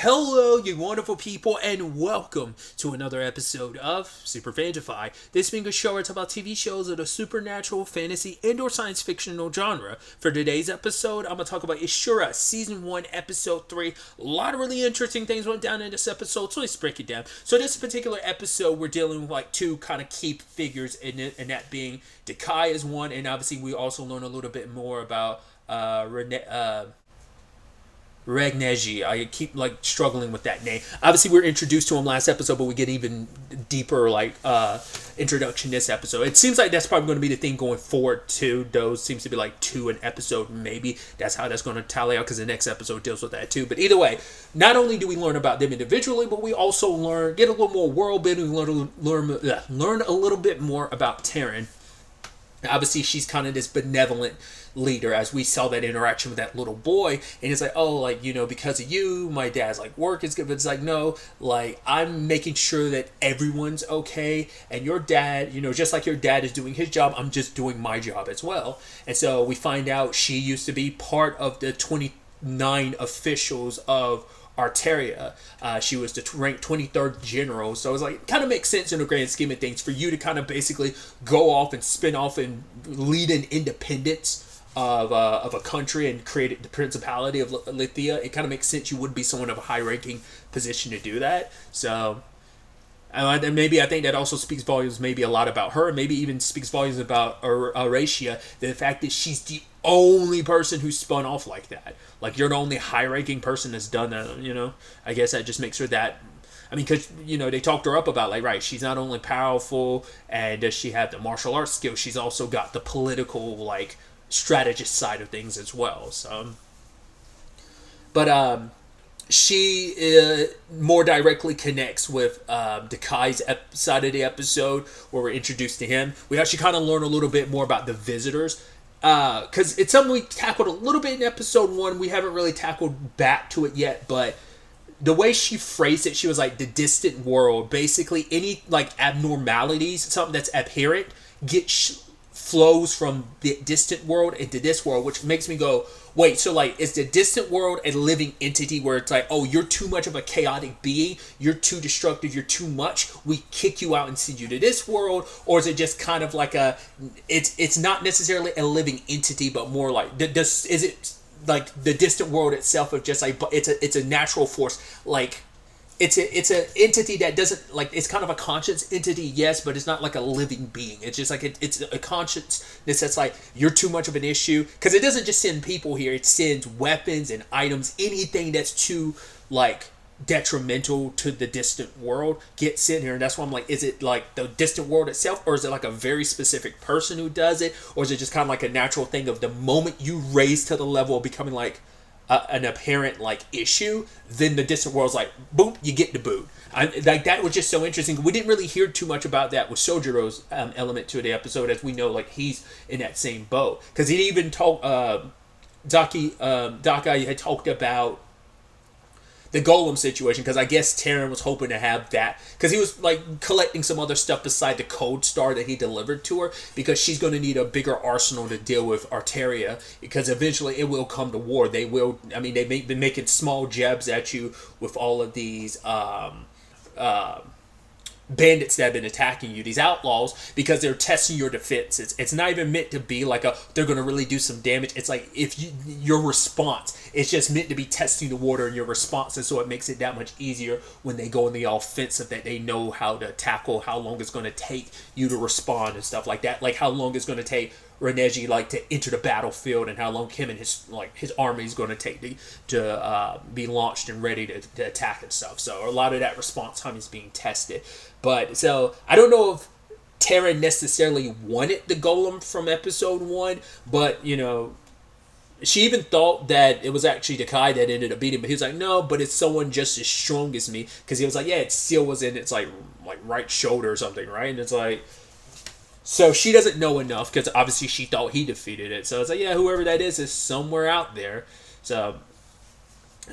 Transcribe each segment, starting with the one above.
Hello, you wonderful people, and welcome to another episode of SuperFantaFi. This being a show where it's about TV shows of the supernatural, fantasy, and/or science fictional genre. For today's episode, I'm gonna talk about Ishura, season 1, episode 3. A lot of really interesting things went down in this episode, so let's break it down. So this particular episode, we're dealing with like two kind of key figures in it, and that being Dakai is one, and obviously we also learn a little bit more about Regnejee. I keep like struggling with that name. Obviously, we were introduced to him last episode, but we get even deeper introduction this episode. It seems like that's probably going to be the thing going forward too. Those seems to be like 2 an episode, maybe. That's how that's going to tally out because the next episode deals with that too. But either way, not only do we learn about them individually, but we also get a little more world building, learn a little bit more about Taryn. Obviously, she's kind of this benevolent leader, as we saw that interaction with that little boy, and it's like, oh, like, because of you, my dad's like work is good, but it's like, no, like, I'm making sure that everyone's okay, and your dad, just like your dad is doing his job, I'm just doing my job as well. And so we find out she used to be part of the 29 officials of Arteria. She was the ranked 23rd general, so it's like, it kind of makes sense in the grand scheme of things for you to kind of basically go off and spin off and lead an independence of a country and create the Principality of Lithia. It kind of makes sense you would be someone of a high-ranking position to do that. So, and maybe I think that also speaks volumes, maybe a lot about her, maybe even speaks volumes about Aracia, the fact that she's the only person who spun off like that. Like, you're the only high-ranking person that's done that, I guess that just makes her that. I mean, because, they talked her up about, like, right, she's not only powerful and does she have the martial arts skills, she's also got the political, like, strategist side of things as well. So, but she more directly connects with Dakai's side of the episode where we're introduced to him. We actually kind of learn a little bit more about the visitors, because it's something we tackled a little bit in episode 1. We haven't really tackled back to it yet, but the way she phrased it, she was like, the distant world, basically any like abnormalities, something that's apparent, flows from the distant world into this world, which makes me go, wait, so like, is the distant world a living entity where it's like, oh, you're too much of a chaotic being, you're too destructive, you're too much, we kick you out and send you to this world? Or is it just kind of like it's not necessarily a living entity, but more like, is it like the distant world itself of just like, it's a natural force, like, it's an entity that doesn't, like, it's kind of a conscious entity, yes, but it's not like a living being. It's just like it's a consciousness that's like, you're too much of an issue, because it doesn't just send people here, it sends weapons and items, anything that's too like detrimental to the distant world gets sent here. And that's why I'm like, is it like the distant world itself, or is it like a very specific person who does it, or is it just kind of like a natural thing of the moment you raise to the level of becoming like an apparent like issue, then the distant world's like, boom, you get the boot. Like, that was just so interesting. We didn't really hear too much about that with Sojiro's element to the episode, as we know, like, he's in that same boat, because he even told Dakai had talked about the golem situation, because I guess Taryn was hoping to have that, because he was like collecting some other stuff beside the code star that he delivered to her, because she's going to need a bigger arsenal to deal with Arteria, because eventually it will come to war. They will, I mean, they've been making small jabs at you with all of these bandits that have been attacking you, these outlaws, because they're testing your defenses. It's not even meant to be like they're going to really do some damage. It's like, if your response, it's just meant to be testing the water and your response, and so it makes it that much easier when they go in the offensive, that they know how to tackle, how long it's going to take you to respond and stuff like that, like how long it's going to take Regnejee like to enter the battlefield, and how long him and his army is going to take to be launched and ready to attack and stuff. So a lot of that response time is being tested. But so I don't know if Taryn necessarily wanted the golem from episode 1, but she even thought that it was actually Dakai that ended up beating, but he was like, no, but it's someone just as strong as me, because he was like, yeah, it still was in its like right shoulder or something, right? And it's like, so she doesn't know enough, because obviously she thought he defeated it. So it's like, yeah, whoever that is somewhere out there. So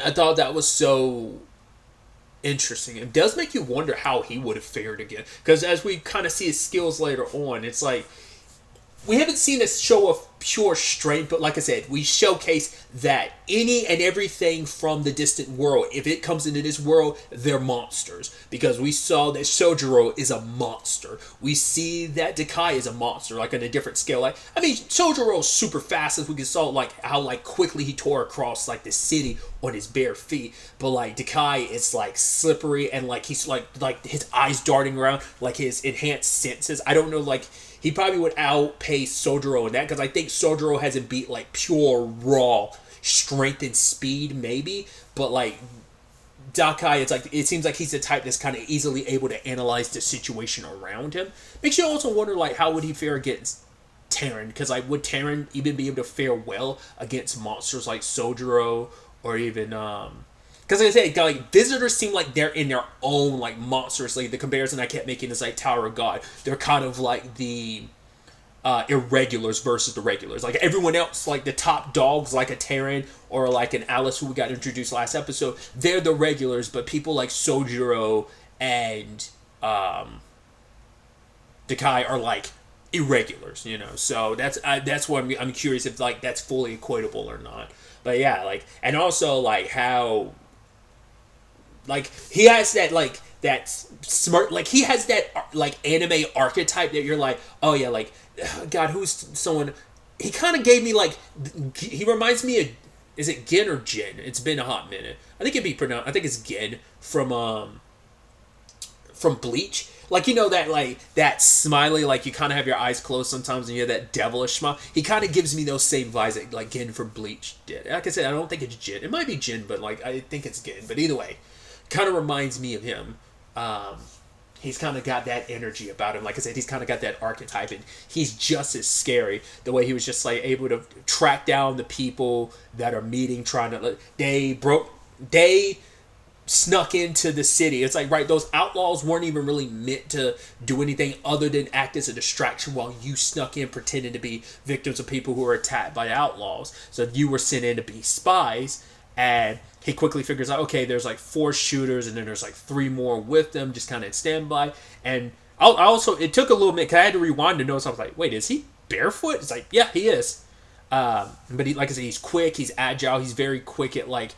I thought that was so interesting. It does make you wonder how he would have fared again, because as we kind of see his skills later on, it's like we haven't seen a show of pure strength, but like I said, we showcase that any and everything from the distant world, if it comes into this world, they're monsters. Because we saw that Sojiro is a monster. We see that Dakai is a monster, like on a different scale. Like, I mean, Sojiro's super fast, as we can saw, like how like quickly he tore across like the city on his bare feet. But like Dakai is like slippery, and like he's like his eyes darting around, like his enhanced senses. I don't know, like he probably would outpace Sojiro in that, because I think Sojiro hasn't beat like pure raw strength and speed, maybe, but like Dakai, it's like it seems like he's the type that's kind of easily able to analyze the situation around him. Makes you also wonder like how would he fare against Terran, because like would Terran even be able to fare well against monsters like Sojiro, or even because like I say, like visitors seem like they're in their own like monsters. Like the comparison I kept making is like Tower of God. They're kind of like the irregulars versus the regulars. Like everyone else, like the top dogs, like a Terran or like an Alice who we got introduced last episode, they're the regulars. But people like Sojiro and Dakai are like irregulars, you know. So that's what I'm curious if like that's fully equatable or not. But yeah, like, and also like how like he has that smart, like he has that like anime archetype that you're like, oh yeah, like God, who's someone? He kind of gave me like, he reminds me of, is it Gin or Jin? It's been a hot minute. I think it'd be pronounced. I think it's Gin from Bleach. Like, you know, that like that smiley, like you kind of have your eyes closed sometimes and you have that devilish smile. He kind of gives me those same vibes that like Gin from Bleach did. Like I said, I don't think it's Jin. It might be Jin, but like I think it's Gin. But either way, kind of reminds me of him. He's kind of got that energy about him. Like I said, he's kind of got that archetype, and he's just as scary. The way he was just like able to track down the people that are meeting, trying to they snuck into the city. It's like, right, those outlaws weren't even really meant to do anything other than act as a distraction while you snuck in pretending to be victims of people who were attacked by outlaws. So you were sent in to be spies, and he quickly figures out, okay, there's like 4 shooters, and then there's like 3 more with them, just kind of in standby. And I also, it took a little minute, because I had to rewind to notice. I was like, wait, is he barefoot? It's like, yeah, he is. But he, like I said, he's quick, he's agile, he's very quick at like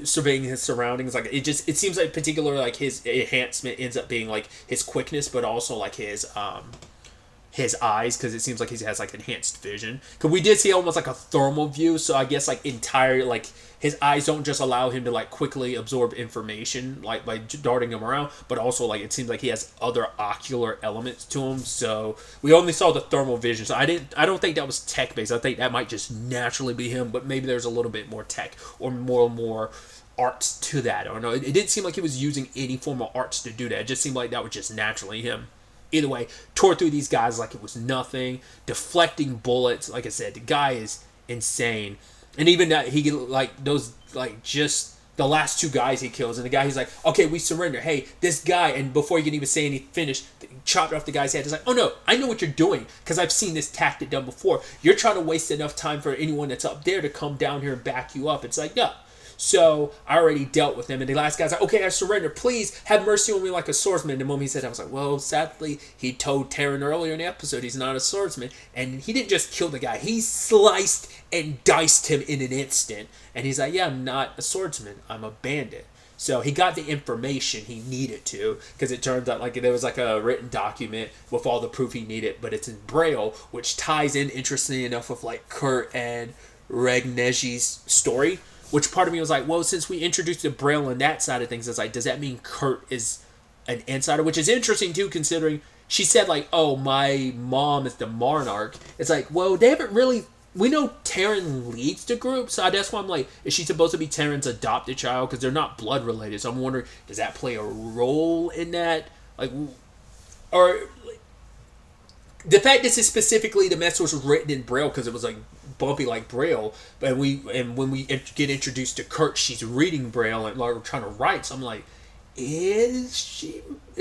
surveying his surroundings. Like it seems like particularly like his enhancement ends up being like his quickness, but also like his eyes, because it seems like he has like enhanced vision. Because we did see almost like a thermal view, so I guess like entire like his eyes don't just allow him to like quickly absorb information like by darting him around, but also like it seems like he has other ocular elements to him. So we only saw the thermal vision, so I don't think that was tech based. I think that might just naturally be him, but maybe there's a little bit more tech or more arts to that. I don't know. It didn't seem like he was using any form of arts to do that. It just seemed like that was just naturally him. Either way, tore through these guys like it was nothing, deflecting bullets. Like I said, the guy is insane. And even that, he like those like just the last 2 guys he kills, and the guy, he's like, okay, we surrender. Hey, this guy, and before you can even say anything, finished, chopped off the guy's head. It's like, oh no, I know what you're doing, because I've seen this tactic done before. You're trying to waste enough time for anyone that's up there to come down here and back you up. It's like, no. So I already dealt with him, and the last guy's like, okay, I surrender. Please have mercy on me like a swordsman. The moment he said that, I was like, well, sadly, he told Terran earlier in the episode he's not a swordsman, and he didn't just kill the guy. He sliced and diced him in an instant, and he's like, yeah, I'm not a swordsman. I'm a bandit. So he got the information he needed to, because it turns out like there was like a written document with all the proof he needed, but it's in Braille, which ties in, interestingly enough, with like Kurt and Regnejee's story. Which part of me was like, well, since we introduced the Braille on that side of things, it's like, does that mean Kurt is an insider? Which is interesting, too, considering she said, like, oh, my mom is the monarch. It's like, well, they haven't really... We know Terran leads the group, so that's why I'm like, is she supposed to be Terran's adopted child? Because they're not blood related. So I'm wondering, does that play a role in that? Like, or... The fact this is specifically, the message was written in Braille because it was like bumpy like Braille, and when we get introduced to Kurt, she's reading Braille and like trying to write. So I'm like, is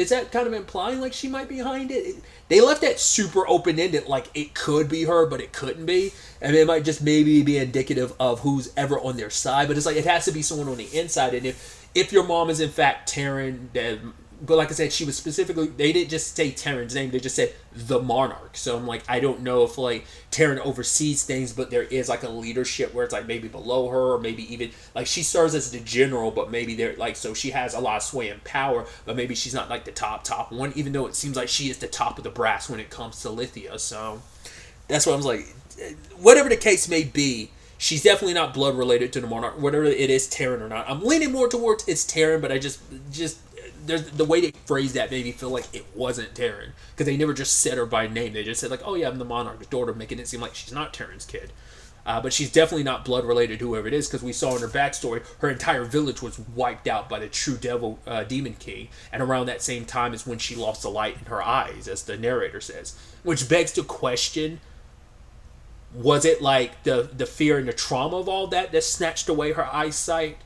that kind of implying like she might be behind it? They left that super open ended, like it could be her, but it couldn't be, and it might just maybe be indicative of who's ever on their side. But it's like it has to be someone on the inside, and if your mom is in fact Terran, then but like I said, she was specifically, they didn't just say Terran's name, they just said the monarch. So I'm like, I don't know if like Terran oversees things, but there is like a leadership where it's like maybe below her, or maybe even like she serves as the general, but maybe they're like, so she has a lot of sway and power, but maybe she's not like the top one, even though it seems like she is the top of the brass when it comes to Lithia. So that's what I was like, whatever the case may be, she's definitely not blood related to the monarch, whether it is Terran or not. I'm leaning more towards it's Terran, but I just there's the way they phrased that made me feel like it wasn't Terran, because they never just said her by name. They just said like, oh yeah, I'm the monarch's daughter, making it seem like she's not Terran's kid. But she's definitely not blood related to whoever it is, because we saw in her backstory, her entire village was wiped out by the true devil, Demon King, and around that same time is when she lost the light in her eyes, as the narrator says, which begs to question, was it like the fear and the trauma of all that snatched away her eyesight?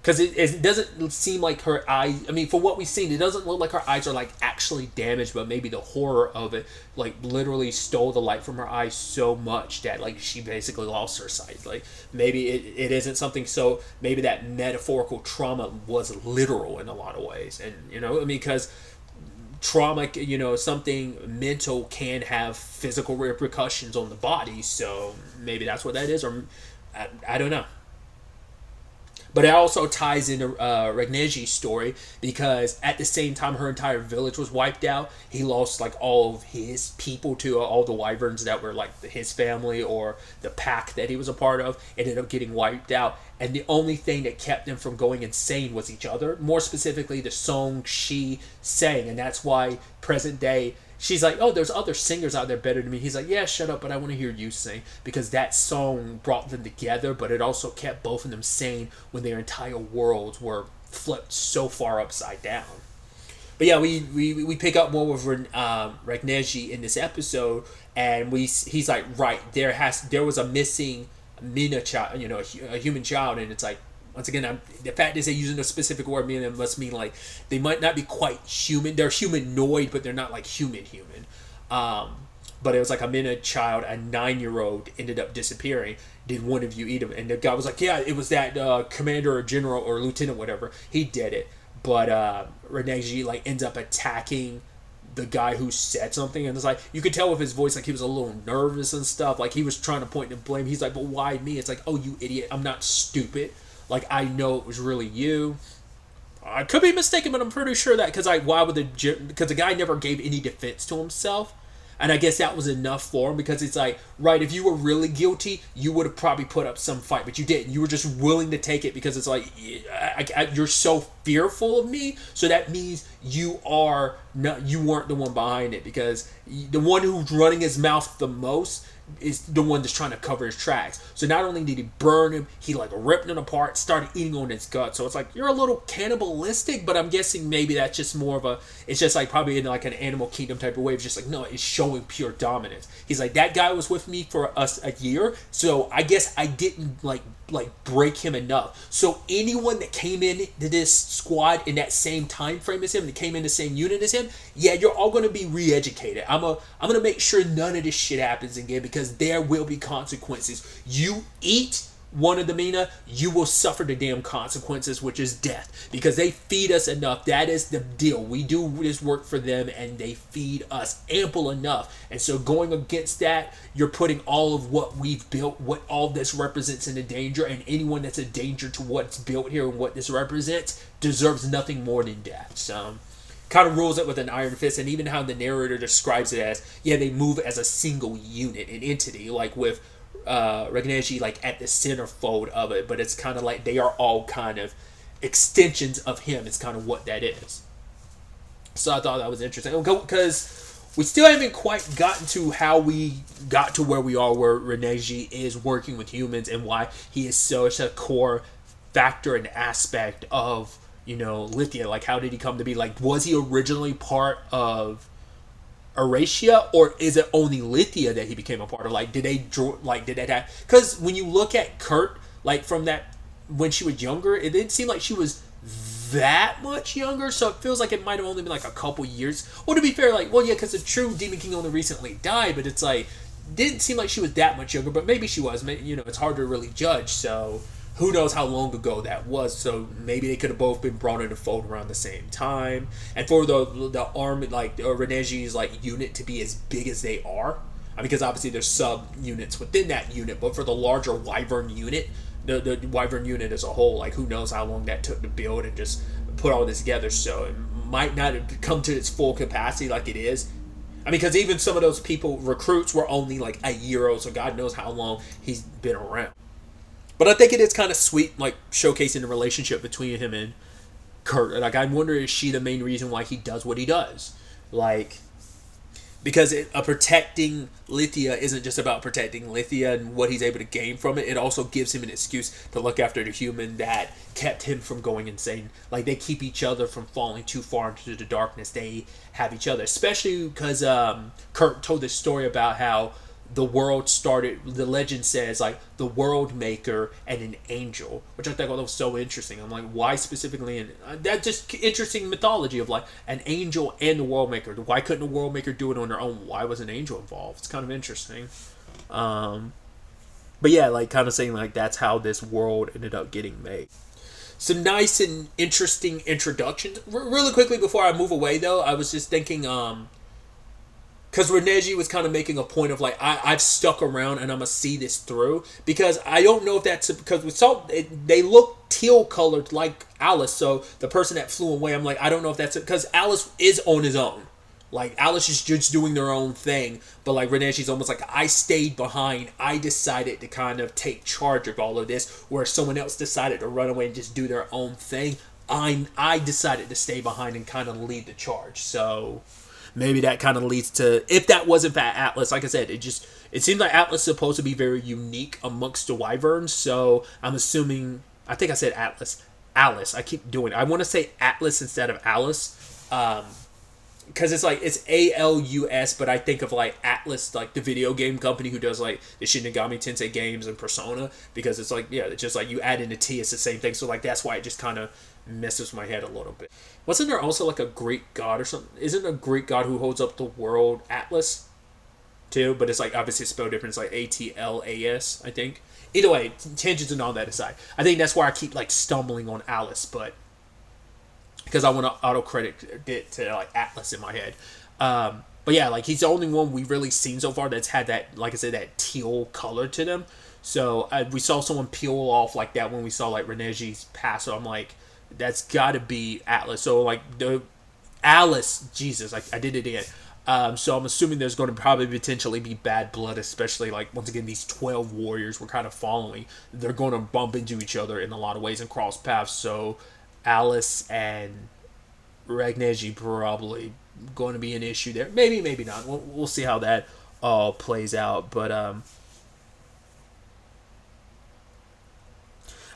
Because it doesn't seem like her eyes, I mean, for what we've seen, it doesn't look like her eyes are like actually damaged, but maybe the horror of it like literally stole the light from her eyes so much that like she basically lost her sight. Like maybe it isn't something, so maybe that metaphorical trauma was literal in a lot of ways. And you know, I mean, because trauma, you know, something mental can have physical repercussions on the body, so maybe that's what that is, or I don't know. But it also ties into Regnejee's story, because at the same time her entire village was wiped out, he lost like all of his people to all the wyverns that were like his family or the pack that he was a part of ended up getting wiped out. And the only thing that kept them from going insane was each other. More specifically, the song she sang. And that's why present day, she's like, oh, there's other singers out there better than me. He's like, yeah, shut up, but I want to hear you sing. Because that song brought them together, but it also kept both of them sane when their entire worlds were flipped so far upside down. But yeah, we pick up more with Regnejee in this episode, and he's like, right, there was a missing Mina child, you know, a human child, and it's like, once again, the fact is they're using a specific word, meaning it must mean like they might not be quite human. They're humanoid, but they're not like human. But it was like a Mina child, a 9-year-old, ended up disappearing. Did one of you eat him? And the guy was like, yeah, it was that commander or general or lieutenant, whatever. He did it. But Regnejee like ends up attacking the guy who said something, and it's like you could tell with his voice like he was a little nervous and stuff. Like he was trying to point and blame. He's like, but why me? It's like, oh, you idiot! I'm not stupid. Like, I know it was really you. I could be mistaken, but I'm pretty sure that, because the guy never gave any defense to himself. And I guess that was enough for him, because it's like, right, if you were really guilty, you would have probably put up some fight, but you didn't. You were just willing to take it because it's like, you're so fearful of me, so that means you weren't the one behind it, because the one who's running his mouth the most is the one that's trying to cover his tracks. So not only did he burn him, he like ripped him apart, started eating on his gut. So it's like, you're a little cannibalistic, but I'm guessing maybe that's just more of it's just like probably in like an animal kingdom type of way. It's just like, no, it's showing pure dominance. He's like, that guy was with me for a year, so I guess I didn't like break him enough. So anyone that came in to this squad in that same time frame as him, that came in the same unit as him, yeah, you're all going to be re-educated. I'm going to make sure none of this shit happens again, because there will be consequences. You eat one of the Mina, you will suffer the damn consequences, which is death, because they feed us enough. That is the deal. We do this work for them, and they feed us ample enough. And so going against that, you're putting all of what we've built, what all this represents, in a danger, and anyone that's a danger to what's built here and what this represents deserves nothing more than death. So kind of rules it with an iron fist. And even how the narrator describes it as, yeah, they move as a single unit, an entity, like with Regnejee like at the centerfold of it, but it's kind of like they are all kind of extensions of him. It's kind of what that is. So I thought that was interesting, because we still haven't quite gotten to how we got to where we are, where Regnejee is working with humans, and why he is such a core factor and aspect of, you know, Lithia. Like, how did he come to be? Like, was he originally part of Eurasia, or is it only Lithia that he became a part of? Like, did that happen? Because when you look at Kurt, like from that, when she was younger, it didn't seem like she was that much younger, so it feels like it might have only been like a couple years. Or to be fair, like, well, yeah, because the true Demon King only recently died, but it's like, didn't seem like she was that much younger, but maybe she was. Maybe, you know, it's hard to really judge. So who knows how long ago that was. So maybe they could have both been brought into fold around the same time. And for the army, like Regnejee's like unit to be as big as they are, because obviously there's sub units within that unit, but for the larger Wyvern unit, the Wyvern unit as a whole, like who knows how long that took to build and just put all this together. So it might not have come to its full capacity like it is. Because even some of those people, recruits, were only like a year old, so God knows how long he's been around. But I think it is kind of sweet, like showcasing the relationship between him and Kurt. Like I wonder, is she the main reason why he does what he does? Like, because protecting Lithia isn't just about protecting Lithia and what he's able to gain from it. It also gives him an excuse to look after the human that kept him from going insane. Like, they keep each other from falling too far into the darkness. They have each other. Especially because Kurt told this story about how the world started, the legend says, like, the world maker and an angel, which I thought was so interesting. I'm like, why specifically? And that's just interesting mythology of, like, an angel and the world maker. Why couldn't the world maker do it on their own? Why was an angel involved? It's kind of interesting. But yeah, like, kind of saying, like, that's how this world ended up getting made. Some nice and interesting introductions. Really quickly before I move away, though, I was just thinking, because Regnejee was kind of making a point of like, I've stuck around and I'm going to see this through. Because I don't know if that's because we saw they look teal colored like Alice. So the person that flew away, I'm like, I don't know if that's because Alice is on his own. Like, Alice is just doing their own thing. But like Regnejee's almost like, I stayed behind. I decided to kind of take charge of all of this. Where someone else decided to run away and just do their own thing. I decided to stay behind and kind of lead the charge. So maybe that kind of leads to, if that was in fact Atlas, like I said, it seems like Atlas is supposed to be very unique amongst the Wyverns, so I'm assuming, I think I said Atlas. Alice, I keep doing it. I want to say Atlas instead of Alice, because it's like, it's ALUS, but I think of like Atlas, like the video game company who does like the Shin Megami Tensei games and Persona, because it's like, yeah, it's just like you add in a T, it's the same thing, so like that's why it just kind of messes my head a little bit. Wasn't there also like a Greek god or something? Isn't a Greek god who holds up the world Atlas too? But it's like obviously spelled different. It's like ATLAS, I think. Either way, tangents and all that aside, I think that's why I keep like stumbling on Alice, but because I want to auto credit it to like Atlas in my head. But yeah, like he's the only one we've really seen so far that's had that, like I said, that teal color to them. So we saw someone peel off like that when we saw like Regnejee's pass. So I'm like, that's got to be Atlas. So like the Alice, Jesus, I did it again. So I'm assuming there's going to probably potentially be bad blood, especially like once again these 12 warriors we're kind of following. They're going to bump into each other in a lot of ways and cross paths. So Alice and Regnejee probably going to be an issue there. Maybe, maybe not. We'll see how that all plays out. But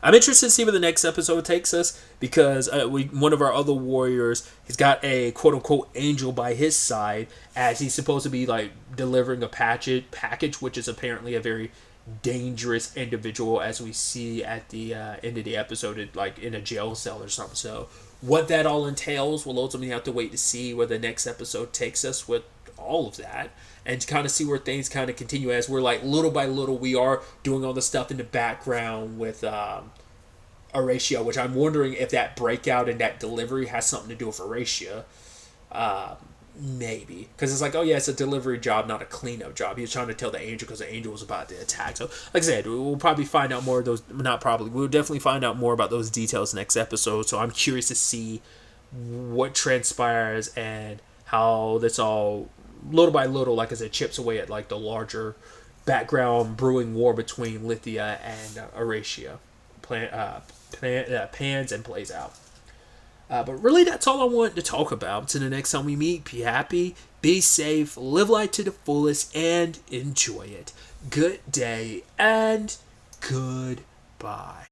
I'm interested to see where the next episode takes us, because one of our other warriors, he's got a quote-unquote angel by his side, as he's supposed to be like delivering a package, which is apparently a very dangerous individual, as we see at the end of the episode, like in a jail cell or something. So what that all entails, we'll ultimately have to wait to see where the next episode takes us with all of that, and to kind of see where things kind of continue, as we're like little by little we are doing all the stuff in the background with Horatio, which I'm wondering if that breakout and that delivery has something to do with Horatio. Maybe, because it's like, oh yeah, it's a delivery job, not a cleanup job. He was trying to tell the angel because the angel was about to attack. So like I said, we'll probably find out more of those, not probably, we'll definitely find out more about those details next episode. So I'm curious to see what transpires and how this all little by little, like I said, chips away at like the larger background brewing war between Lithia and Horatio pans and plays out. But really, that's all I wanted to talk about. Until the next time we meet, be happy, be safe, live life to the fullest, and enjoy it. Good day and goodbye.